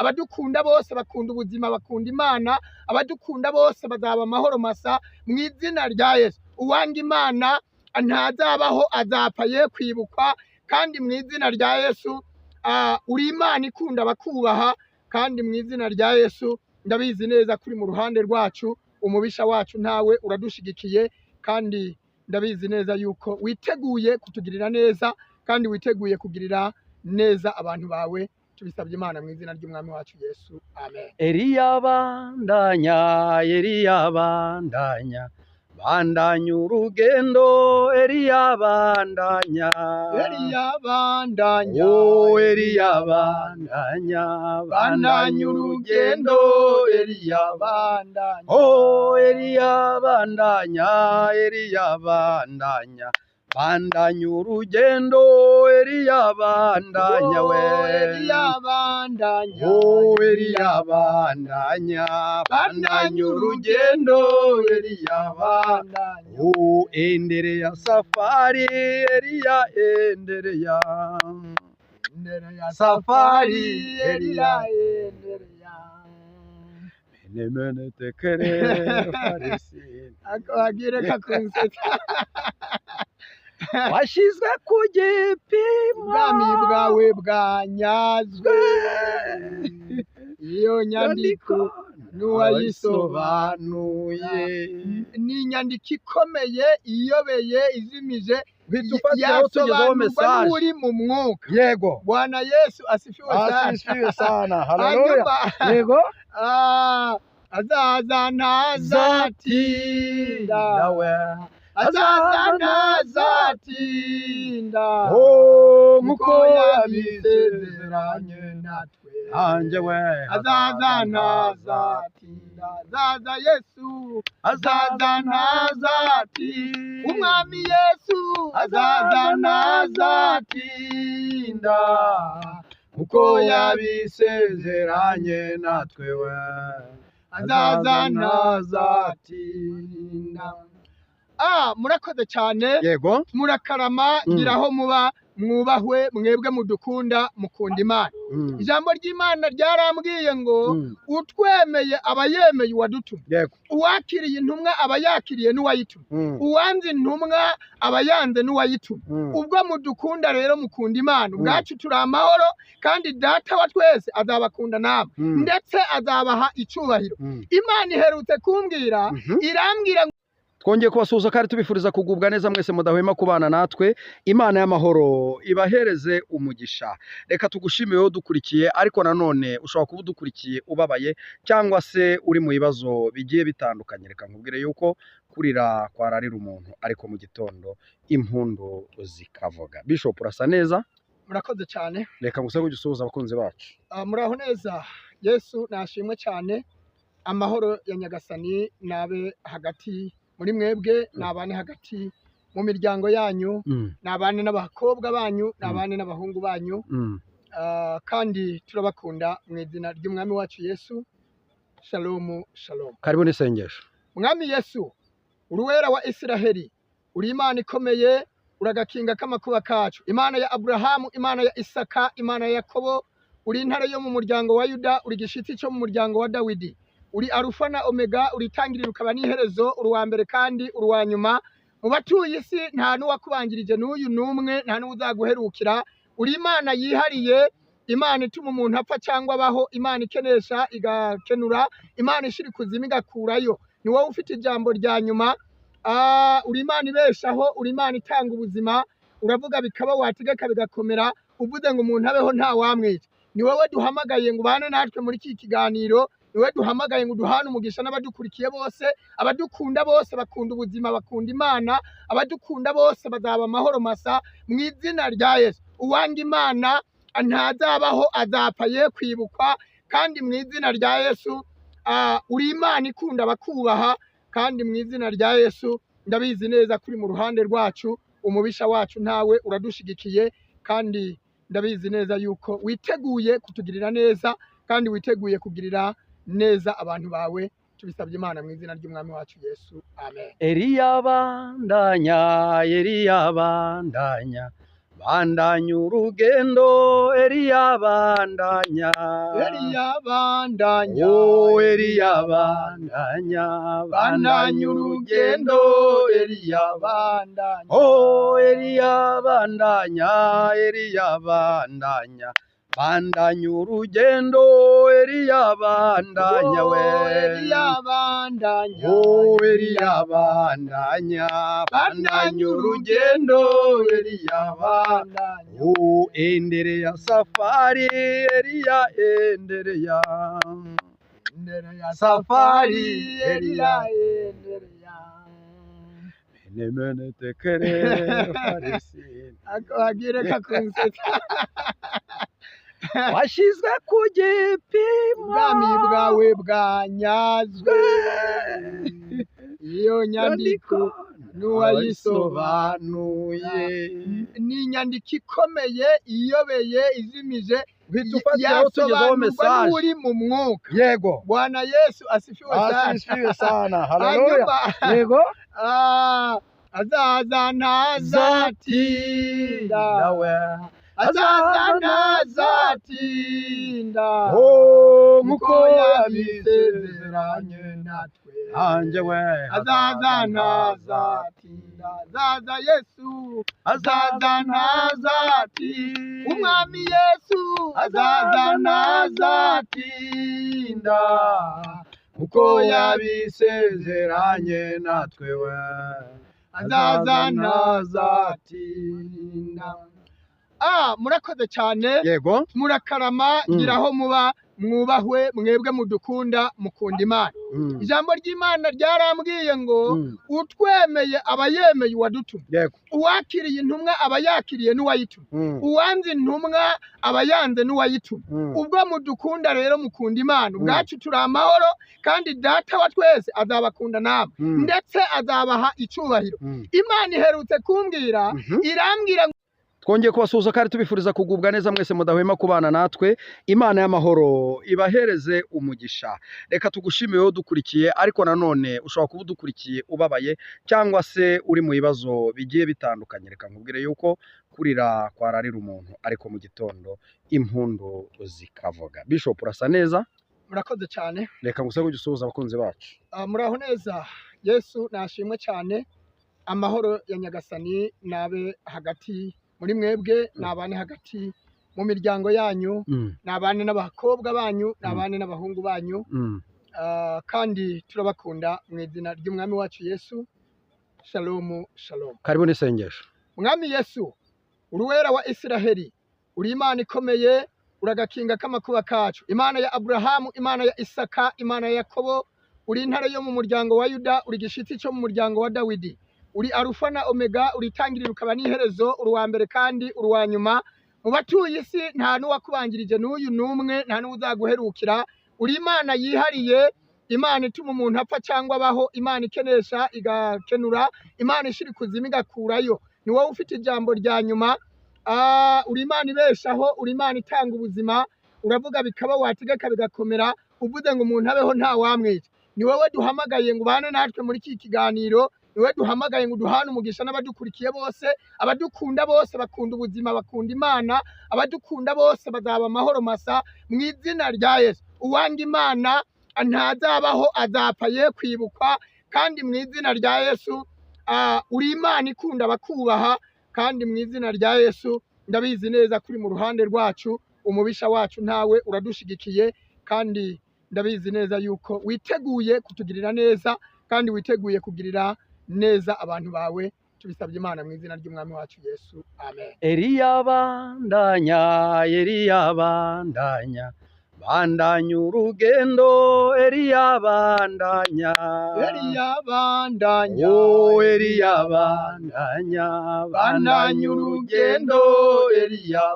abadukunda bose bakunda ubuzima bakunda Imana, abadukunda bose bazaba amahoro masa mu izina rya Yesu. Uwanga Imana ntazabaho, azapfa ye kwibukwa, kandi mu izina rya Yesu uri Imana ikunda abakubaha, kandi mu izina rya Yesu ndabizi neza kuri mu ruhande rwacu, umubisha wacu ntawe uradushigikiye, kandi ndabizi neza yuko witeguye kutugirira neza, kandi witeguye kugirira neza abantu bawe. Tubisabye Imana mu izina ry'umwami wacu Yesu, amen. Eliya bandanya bandanya urugendo, Eliya bandanya bandanya urugendo, Eliya bandanya bandanya urugendo, Eliya bandanya bandanya urugendo, Eliya bandanya endelea safari, Eliya endelea safari, Eliya endelea mene tekere farisi akagire kakunsetsa washizwe ku gipimo, ubwami bwawe bwanyazwe, iyo nyandiko n'uwayisobanuye ni inyandiko ikomeye, iyobeye, izimije, yasobanurwa n'uri mu mwuka. Yego, Bwana Yesu asifiwe sana. Haleluya. Yego, azaza ntazatinda, azaza ntazatinda, nkuko yabisezeranye natwe. Azaza ntazatinda, azaza Yesu, azaza ntazatinda, umwami Yesu, azaza ntazatinda, nkuko yabisezeranye natwe, azaza ntazatinda. Murakoze cyane. Yego, murakarama, ngiraho muba, mwubahwe mwebwe mudukunda, mukunda Imana. Ijambo ry'Imana ryarambwiye ngo utwemeye aba yemeye uwadutumye. Yego, uwakiriye intumwa aba yakiriye n'uwayitumye, uwanze intumwa aba yanze n'uwayitumye. Ubwo mudukunda rero mukunda Imana, ubwacu turi amahoro, kandi data wa twese azabakunda namwe, ndetse azabaha icyubahiro. Imana iherutse kumbwira, irambwira twongeye kubasuhuza kandi tubifuriza kugubwa neza mwese mudahwema kubana natwe. Imana y'amahoro ibahereze umugisha. Reka tugushimiyeho dukurikiye, ariko nanone ushobora kuba udukurikiye ubabaye cyangwa se uri mu bibazo bigiye bitandukanye. Reka nkubwire yuko kurira kwararira umuntu, ariko mu gitondo impundu zikavuga. Bishop, urasa neza? Murakoze cyane. Reka ngusaba gusuhuza abakunzi bacu. Muraho neza. Yesu nashimwe cyane. Amahoro ya Nyagasani nabe hagati muri mwebwe, nabane hagati mu miryango yanyu, nabane n'abakobwa banyu, nabane n'abahungu banyu, kandi turabakunda mu izina ry'umwami wacu Yesu. Shalom, shalom. Karibu n'isengesho. Mwami Yesu, uruwera wa Isiraheli, uri Imana ikomeye, uragakinga k'amakuba kacu, Imana ya Abrahamu, Imana ya Isaka, Imana ya Yakobo, uri intare yo mu muryango wa Yuda, uri gishitsi cyo mu muryango wa Dawidi, uri Arufa na Omega, uri tangiriro ukaba n'iherezo, uri uwa mbere kandi uri uwa nyuma. Mu batuye isi nta n'uwakubanjirije n'uyu n'umwe, nta n'uzaguherukira. Uri Imana yihariye, Imana ituma umuntu apfa cyangwa abaho, Imana ikenesha igakenura, Imana ishira ikuzimu igakurayo. Ni wowe ufite ijambo rya nyuma. Uri Imana ibeshaho, uri Imana itanga ubuzima, uravuga bikaba, wategeka bigakomera, uvuze ngo umuntu abeho nta wamwica. Ni wowe duhamagaye ngo ubane natwe muri iki kiganiro, niwe duhamagaye ngo duhane umugisha n'abadukurikiye bose. Abadukunda bose bakunda ubuzima, bakunda Imana, abadukunda bose bazaba amahoro masa mu izina rya Yesu. Uwanga Imana ntazabaho, azapfa ye kwibukwa, kandi mu izina rya Yesu uri Imana ikunda abakubaha, kandi mu izina rya Yesu ndabizi neza kuri mu ruhande rwacu, umubisha wacu ntawe uradushigikiye, kandi ndabizi neza yuko witeguye kutugirira neza, kandi witeguye kugirira neza abantu bawe. Tubisabye Imana mu izina ry'umwami wacu Yesu, amen. Eliya bandanya bandanya urugendo Eliya bandanya oh Eliya bandanya urugendo Eliya oh Eliya bandanya bandanya urugendo Eliya bandanya we oh Eliya bandanya urugendo Eliya oh endelea safari Eliya endelea safari Eliya mene tekere farisi akagire kakunsetsa washizwe ku gipimo ubwami bwawe bwanyazwe iyo nyandiko n'uwayisobanuye ni inyandiko ikomeye iyobeye izimije bitufatiraho tugezaho mesaje uri mu mwuka yego Bwana Yesu asifiwe sana haleluya yego azaza ntazatinda azaza ntazatinda nkuko yabisezeranye natwe hanjye we azaza ntazatinda azaza Yesu azaza ntazatinda umwami Yesu azaza ntazatinda nkuko yabisezeranye natwe we azaza ntazatinda murakoze cyane yego murakarama ngiraho muba mwubahwe mwebwe mudukunda mukunda Imana ijambo ry'Imana ryarambwiye ngo utwemeye abayemeye uwadutumye yego uwakiriye intumwa abayakiriye n'uwayitumye uwanze intumwa abayanze n'uwayitumye ubwo mudukunda rero mukunda Imana ubwacu turi amahoro kandi data wa twese azabakunda namwe ndetse azabaha icyubahiro Imana iherutse kumbwira irambwira twongeye kubasuhuza kandi tubifuriza kugubwa neza mwese mudahwema kubana natwe Imana y'amahoro ibahereze umugisha reka tugushimiyeho dukurikiye ariko nanone ushobora kuba udukurikiye ubabaye cyangwa se uri mu bibazo bigiye bitandukanye reka nkubwire yuko kurira kwararira umuntu ariko mu gitondo impundu zikavuga Bishop urasa neza murakoze cyane reka ngusabe gusuhuza abakunzi bacu muraho neza Yesu nashimwe cyane amahoro ya Nyagasani nabe hagati muri mwebwe nabane hagati mu miryango yanyu nabane n'abakobwa banyu nabane n'abahungu banyu kandi turabakunda mu izina ry'umwami wacu Yesu shalom shalom karibu n'isengesho mwami Yesu uruwera wa Isiraheli uri Imana ikomeye uragakinga k'amakuba kacu Imana ya Abrahamu Imana ya Isaka Imana ya Yakobo uri intare yo mu muryango wa Yuda uri gishitsi cyo mu muryango wa Dawidi uri Arufa na Omega uritangirira ukaba n'iherezo uri wa mbere kandi uri wa nyuma mu batuye isi nta n'uwakubangirije n'uyu n'umwe nta n'uzaguherukira uri Imana yihariye Imana ituma umuntu apfa cyangwa abaho Imana ikenesha igakenura Imana ishira ikuzimu igakurayo ni wowe ufite ijambo rya nyuma uri Imana ibeshaho uri Imana itanga ubuzima uravuga bikaba wategeka bigakomera uvuze ngo umuntu abeho nta wamwica ni wowe duhamagaye ngo ubane natwe muri iki kiganiro niwe duhamagaye ngo duhane umugisha n'abadukurikiye bose abadukunda bose bakunda ubuzima bakunda Imana abadukunda bose bazaba amahoro masa mu izina rya Yesu uwanga Imana ntazabaho azapfa ye kwibukwa kandi mu izina rya Yesu uri Imana ikunda bakubaha kandi mu izina rya Yesu ndabizi neza kuri mu ruhande rwacu umubisha wacu ntawe uradushigikiye kandi ndabizi neza yuko witeguye kutugirira neza kandi witeguye kugirira neza abantu bawe tubisabye Imana mu izina ry'umwami wacu Yesu amen Eliya bandanya bandanya urugendo Eliya bandanya oh Eliya bandanya urugendo Eliya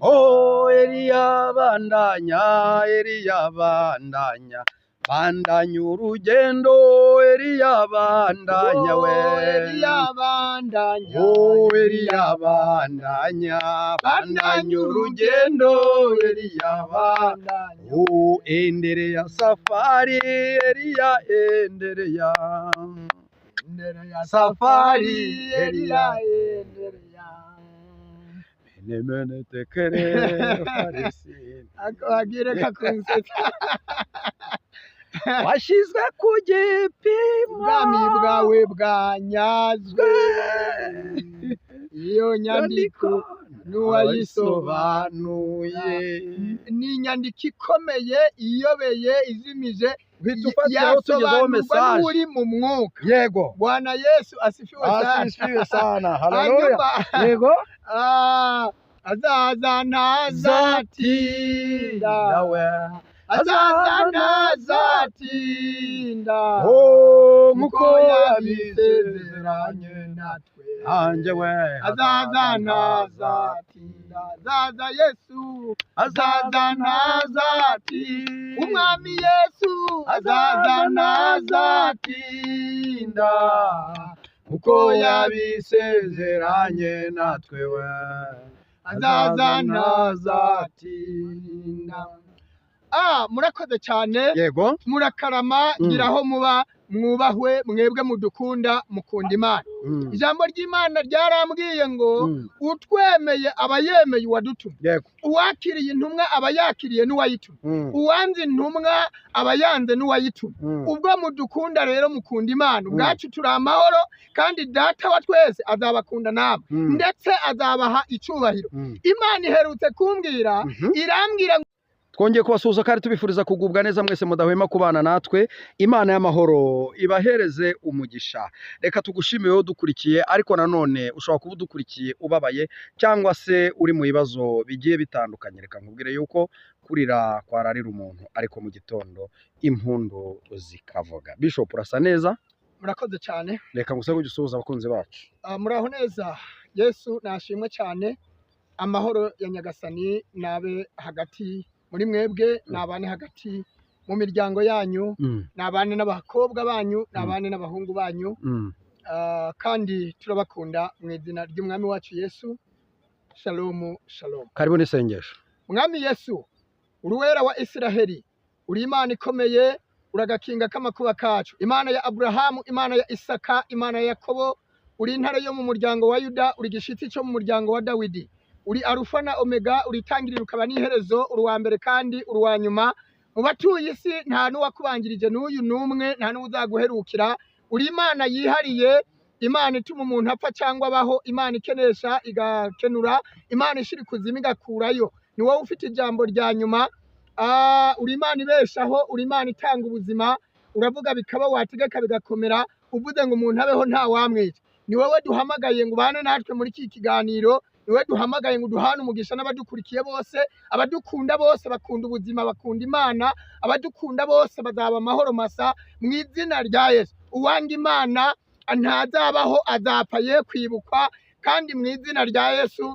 oh Eliya bandanya bandanya urugendo Eliya bandanya we oh Eliya bandanya urugendo Eliya oh endelea safari Eliya endelea safari Eliya Nimenetekere farisini. akagire kakunsetsa Washizwe ku gipimo. ubwami bwawe bwanyazwe iyo nyandiko n'uwayisobanuye ni inyandiko ikomeye iyobeye izimije Bitufatiraho tugezeho message. n'uri mu mwuka. Yego. Bwana Yesu asifiwe sana. Asifiwe sana. Haleluya. Hanyuma, Yego. azaza ntazatinda Dawe. azaza ntazatinda Nkuko yabisezeranye natwe Anje we. azaza ntazatinda azaza Yesu azaza ntazatinda umwami Yesu azaza ntazatinda Uko yabisezeranye natwe we. azaza ntazatinda. Murakoze cyane. Yego. Murakarama ngiraho muba mwubahwe mwebwe mudukunda mukunda Imana. Ijambo ry'Imana ryarambwiye ngo utwemeye aba yemeye uwadutumye. Yego. Uwakiriye intumwa aba yakiriye n'uwayitumye. Uwanze intumwa aba yanze n'uwayitumye. Ubwo mudukunda rero mukunda Imana ubwacu turi amahoro kandi data wa twese azabakunda namwe ndetse azabaha icyubahiro. Imana iherutse kumbwira irambwira Twongeye kubasuhuza kandi tubifuriza kugubwa neza mwese mudahwema kubana natwe. Imana y'amahoro ibahereze umugisha. Reka tugushimire wowe dukurikiye, ariko nanone ushobora kuba udukurikiye ubabaye cyangwa se uri mu bibazo bigiye bitandukanye. Reka nkubwire yuko kurira kwararira umuntu, ariko mu gitondo impundu zikavuga. Bishop urasa neza? Murakoze cyane. Reka nguse gusuhuza abakunzi bacu. Muraho neza. Yesu nashimwe cyane. Amahoro ya Nyagasani nabe hagati muri mwebwe, nabane hagati mu miryango yanyu, nabane n'abakobwa banyu, nabane n'abahungu banyu. Kandi turabakunda mu izina ry'umwami wacu Yesu. Shalom shalom. Karibu n'isengesho. Mwami Yesu uruwera wa Isiraheli, uri Imana ikomeye, uragakinga k'amakuba kacu, Imana ya Abrahamu, Imana ya Isaka, Imana ya Yakobo, uri intare yo mu muryango wa Yuda, uri gishitsi cyo mu muryango wa Dawidi, uri Arufa na Omega, uri tangiriro ukaba n'iherezo, uri wa mbere kandi uri wa nyuma. Mu batuye isi nta n'uwakubanjirije n'uyu n'umwe, nta n'uzaguherukira. Uri Imana yihariye, Imana ituma umuntu apfa cyangwa abaho, Imana ikenesha igakenura, Imana ishira ikuzimu igakurayo. Ni wowe ufite ijambo rya nyuma. Uri Imana ibeshaho, uri Imana itanga ubuzima, uravuga bikaba, wategeka bigakomera, uvuze ngo umuntu abeho nta wamwica. Ni wowe duhamagaye ngo ubane natwe muri iki kiganiro, ni wowe duhamagaye ngo duhane umugisha n'abadukurikiye bose. Abadukunda bose bakunda ubuzima, bakunda Imana, abadukunda bose bazaba amahoro masa mu izina rya Yesu. Uwanga Imana ntazabaho, azapfa ye kwibukwa, kandi mu izina rya Yesu.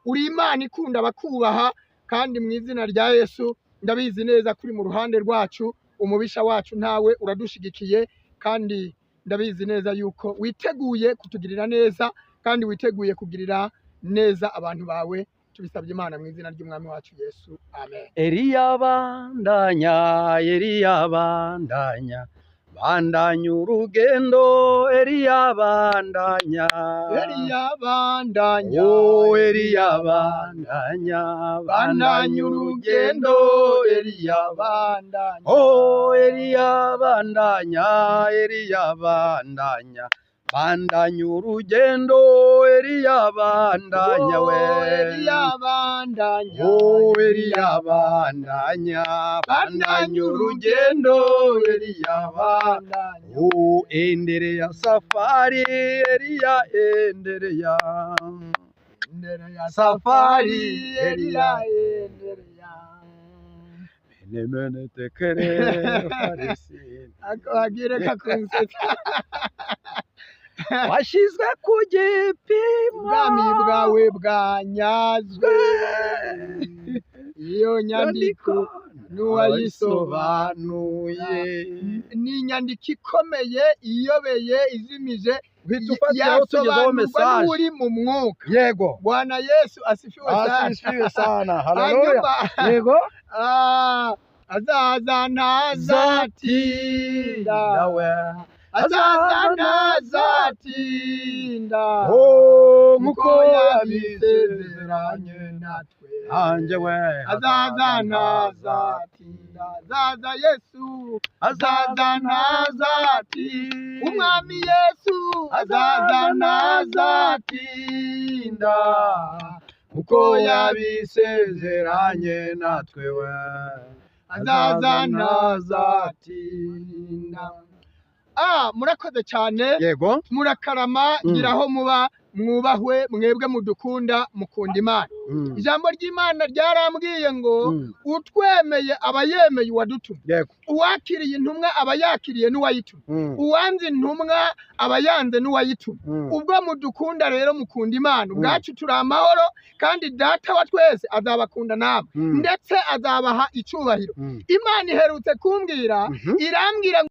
Uri Imana ikunda abakubaha, kandi mu izina rya Yesu ndabizi neza kuri mu ruhande rwacu, umubisha wacu ntawe uradushigikiye, kandi ndabizi neza yuko witeguye kutugirira neza, kandi witeguye kugirira neza abantu bawe. Tubisabye Imana mu izina ry'umwami wacu Yesu, amen. Eliya bandanya bandanya urugendo, Eliya bandanya bandanya urugendo, Eliya bandanya bandanya urugendo, Eliya bandanya we. Eliya bandanya bandanya urugendo, Eliya bandanya. Endelea safari, Eliya endelea safari, Eliya endelea. Nimenetekere farisini. akagire kakunsetsa Washizwe ku gipimo. ubwami bwawe bwanyazwe iyo nyandiko n'uwayisobanuye ni inyandiko ikomeye iyobeye izimije, Bitufatiraho tugezeho message. n'uri mu mwuka. Yego. Bwana Yesu asifiwe sana. Asifiwe sana. Haleluya. Yego. Azaza ntazatinda Dawe. azaza ntazatinda nk'uko yabisezeranye natwe nanjye we azaza ntazatinda azaza Yesu azaza ntazatinda umwami Yesu azaza ntazatinda kuko yabisezeranye natwe we azaza ntazatinda. Murakoze cyane, yego murakarama, ngiraho muba mwubahwe mwebwe mudukunda mukunda Imana. Ijambo ry'Imana ryarambwiye ngo utwemeye aba yemeye uwadutumye, yego uwakiriye intumwa aba yakiriye n'uwayitumye, uwanze intumwa aba yanze n'uwayitumye. Ubwo mudukunda rero mukunda Imana, ubwacu turi amahoro, kandi data wa twese azabakunda namwe, ndetse azabaha icyubahiro. Imana iherutse kumbwira, irambwira